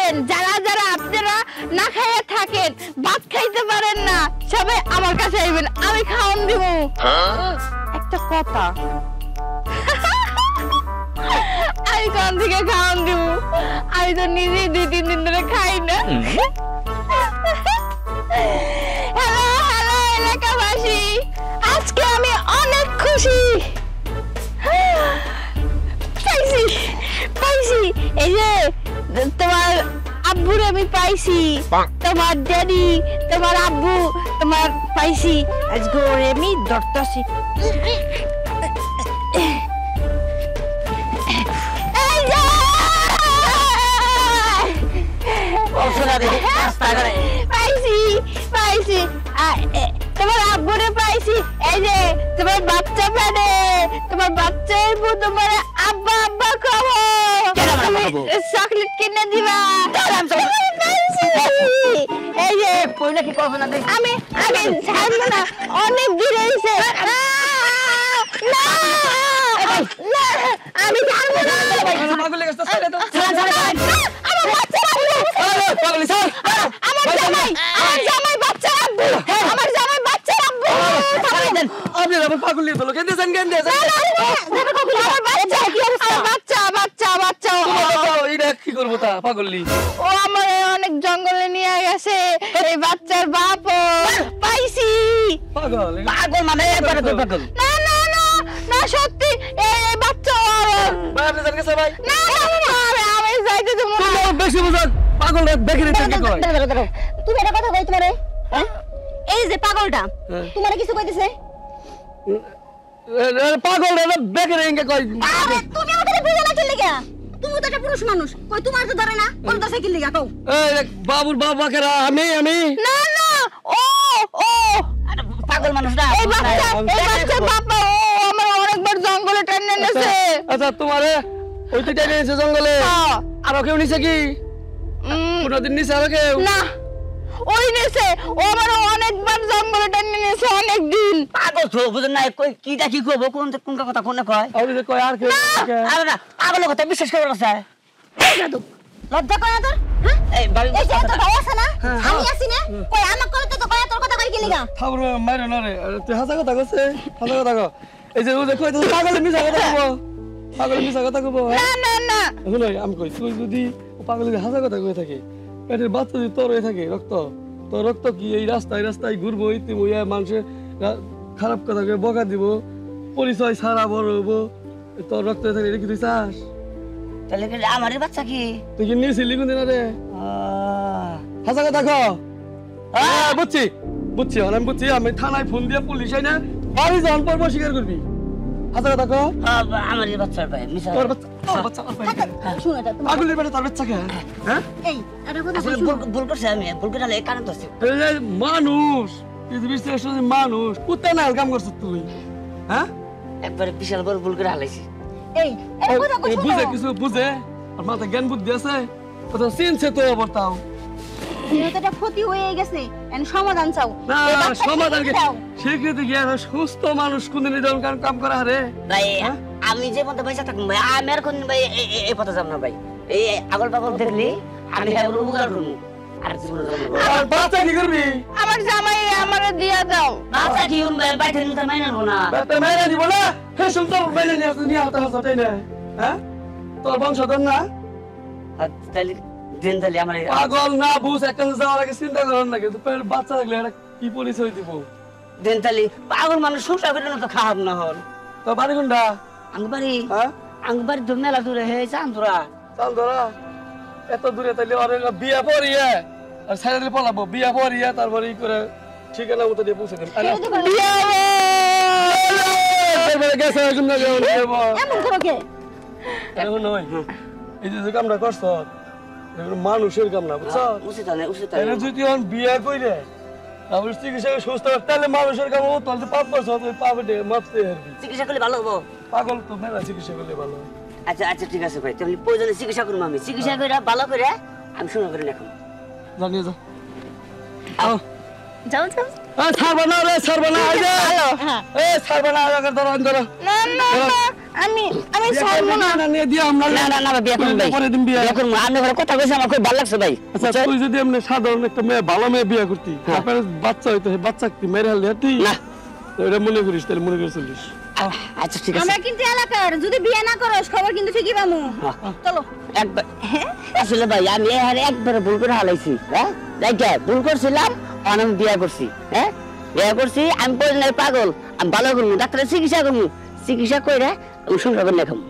দেখেন যারা যারা আপনারা না খাইয়া থাকেন, ভাত খাইতে পারেন না, সবাই আমার কাছে আইবেন, আমি খাওয়ান দিব। একটা কথা, আমি কোন থেকে খাওয়ান দিব? আমি তো নিজেই 2-3 দিন ধরে খাই না। হ্যালো হ্যালো এলাকাবাসী, আজকে আমি অনেক খুশি। পাইছি পাইছি, এই যে তোমার আব্বুর আমি পাইছি, তোমার ড্যাডি, তোমার আব্বু, তোমার পাইছি। আজকে ওরে আমি ধরতাছি। পাইছি পাইছি, তোমার আব্বুরে পাইছি। এই যে তোমার বাচ্চা মানে তোমার বাচ্চার বউ তোমার আব্বা আব্বা খাবো, চকলেট কিনে দিবা। এই যে আমি আমি ছাড়বো না, অনেক দূরে এসে আমি ছাড়বো না। আমার জামাই বাচ্চা আব্বু, আমার জামাই বাচ্চা আব্বু। আপনি আবার পাগল নিয়ে চলো, কেন দেন কেন দেন? বাচ্চা বাচ্চা বাচ্চা, এটা কি করবো তা পাগললি? ও আমার অনেক জঙ্গলে নিয়ে গেছে, এই বাচ্চার বাপ পাইছি। পাগল পাগল মানে একবারে তো পাগল। না না না না, সত্যি এই বাচ্চা ভাই আপনি জানেন ভাই? না আমি যাইতে দেব না। তুমি বেশি বুঝান, পাগল দেখে নিতে কি কয়? তুমি এটা কথা কই তোমারে? হ্যাঁ, এই যে পাগলটা তোমারে কিছু কইতেছে? পাগল রে বেকে রেঙ্গে কয়। আরে তুমি আমাদের বুঝা না কি লাগা? তুমি তো একটা পুরুষ মানুষ, কই তোমার তো ধরে না, কোন দশে কি লাগা কও? এই বাবুর বাবা কেরা? আমি না না, ও ও পাগল মানুষটা এই বাচ্চা বাবা, ও আমার অনেকবার জঙ্গলে টেনে এনেছে। আচ্ছা তোমারে ওইটা টেনে এনেছে জঙ্গলে? আর কেউ নিছে কি? কোনদিন নিছে আর কেউ? না, ওই নেছে, ও আমার অনেকবার জঙ্গলে টেনে এনেছে, অনেক দিন। পাগল তো বুঝেন না, কই কিটা কি কইবো, কোন কোন কথা কোন কয়? আর যে কয় আর কেউ? আরে না, পাগলের কথা বিশ্বাস করে না স্যার। লজ্জা করে না তোর? হ্যাঁ, এই বাড়ি এই যে তো ভাই আছে না, আমি আছি না, কই আমাক করে তো কয় তোর কথা কই কি লাগা? থাবর মাইরে না রে, তুই হাসা কথা কইছে, হাসা কথা কও। এই যে ও যে কই তো পাগলের মিছা কথা কইবো, পাগলের মিছা কথা কইবো। না না না, শুনো আমি কই, তুই যদি পাগলের হাসা কথা কই থাকে, পেটের বাচ্চা যদি তোর হয়ে থাকে রক্ত, তোর রক্ত কি এই রাস্তায় রাস্তায় ঘুরবো, ইতিম হইয়া মানুষের খারাপ কথা কয়ে বকা দিব, পরিচয় ছাড়া বড় হবো, তোর রক্ত হয়ে থাকে, এটা কি তুই চাস? তাহলে কি আমারই বাচ্চা কি? তুই কি নিয়েছিলি কোনদিন? রে হাসা কথা কও। বুঝছি বুঝছি, আমি বুঝছি, আমি থানায় ফোন দিয়ে পুলিশ আই না বাড়ি যাওয়ার পর স্বীকার করবি। হাসা কথা কও। আমারই বাচ্চার ভাই মিছা। তোর বাচ্চা, তোর বাচ্চা আর পাই না। শুনো এটা তুমি পাগলের বেটা তোর বাচ্চা কে? হ্যাঁ, এই এটা কথা আসলে শুনো। ভুল করছে, আমি ভুল করে হলে কারণ ধরছি। এই যে মানুষ, পৃথিবীর শ্রেষ্ঠ যে মানুষ, কুত্তা না কাম করছিস তুই? হ্যাঁ, একবারে বিশাল বড় ভুল করে হালাইছি। এই এটা কথা কই বুঝে শুনো। কিছু বুঝে আর মাথা জ্ঞান বুদ্ধি আছে, কথা চিনছে তো বর্তাও যেহেতু এটা ক্ষতি হয়ে গেছে, এন সমাধান চাও। না। এই বাচ্চা সমাধান স্বীকৃতি দাও। স্বীকৃতি কি আর সুস্থ মানুষ কোনদিন এরকম কাম করা হারে? ভাই হ্যাঁ? আমি যে পথে পয়সা থাকুন ভাই, আমি আর কোন ভাই এই পথে যাব না ভাই। এই আগল পাগল দেখলি আমি হেবল উপকার করব। আর জীবনে যাব না। আর বাচ্চা কি করবি? আমার জামাই আমারে দিয়া দাও। বাচ্চা কি হন ভাই, বাইরে নিতে মাইনা নেব না। বাচ্চা মেরে দিব না? হে সুন্দর মেরে নিয়ে আসতে নিয়ে হাতে হাসাটাই না। হ্যাঁ, তোর বংশধর না? আর তাহলে দিন তাহলে আমার পাগল না বুঝ, একটা যাওয়ার আগে চিন্তা করার না, কিন্তু বাচ্চা থাকলে এটা কি পরিচয় দিব? দিন তাহলে পাগল মানুষ সংসার করে না তো খারাপ না হল। তোর বাড়ি কোনটা? আঙ্গবাড়ি হ্যাঁ, আঙ্গবাড়ি তো মেলা দূরে হে চান্দুরা। চাল ধরা এত দূরে, তাইলে ওর বিয়া পড়িয়ে আর সাইডে পলাবো, বিয়া পড়িয়ে তারপরে ই করে ঠিকানা মতো দিয়ে পৌঁছে দেন। গেছে এমন করো কে? এখন নয়, এই যে কামটা করছ মানুষের কাম না, বুঝছ? উচিত না উচিত তাহলে যদি এখন বিয়া কইরে তারপরে চিকিৎসা সুস্থ হয়, তাহলে মানুষের কাম ও তাহলে পাপ করছ, তুই পাবে মাপতে হারবি। চিকিৎসা করলে ভালো হবো। পাগল তো মেলা চিকিৎসা করলে ভালো হয়। আচ্ছা আচ্ছা ঠিক আছে ভাই, তাহলে প্রয়োজনে চিকিৎসা করবো আমি। চিকিৎসা করে ভালো করে আমি শুনে করেন এখন। জানিয়ে যাও। যাও যাও। ছাড়বা না রে, ছাড়বা না। এই যে হ্যাঁ। এই ছাড়বা না, আগে ধরো ধরো। না না না, আমি ছাড়বো না। না নিয়ে দিয়া আমরা না না না ভাই, বিয়ে করুন ভাই, পরে দিন বিয়ে। বিয়ে করুন। আপনি ঘরে কথা কইছে আমার খুব ভালো লাগছে ভাই। আচ্ছা তুই যদি এমনি সাধারণ একটা মেয়ে ভালো মেয়ে বিয়ে করতি তারপরে বাচ্চা হইতো সেই বাচ্চা কি মেরে হাল তুই না। এটা মনে করিস তাহলে মনে করে চলিস। আচ্ছা ঠিক আছে। আমরা কিন্তু এলাকার, যদি বিয়ে না করস খবর কিন্তু ঠিকই পামু। চলো। একবার আসলে ভাই আমি এখানে একবার ভুল করে হালাইছি। হ্যাঁ যাইটা ভুল করছিলাম, আর আমি বিয়ে করছি। হ্যাঁ বিয়ে করছি, আমি পড়ি নাই পাগল, আমি ভালো করবো, ডাক্তারের চিকিৎসা করবো, চিকিৎসা করে আমি সংসার করে খাবো।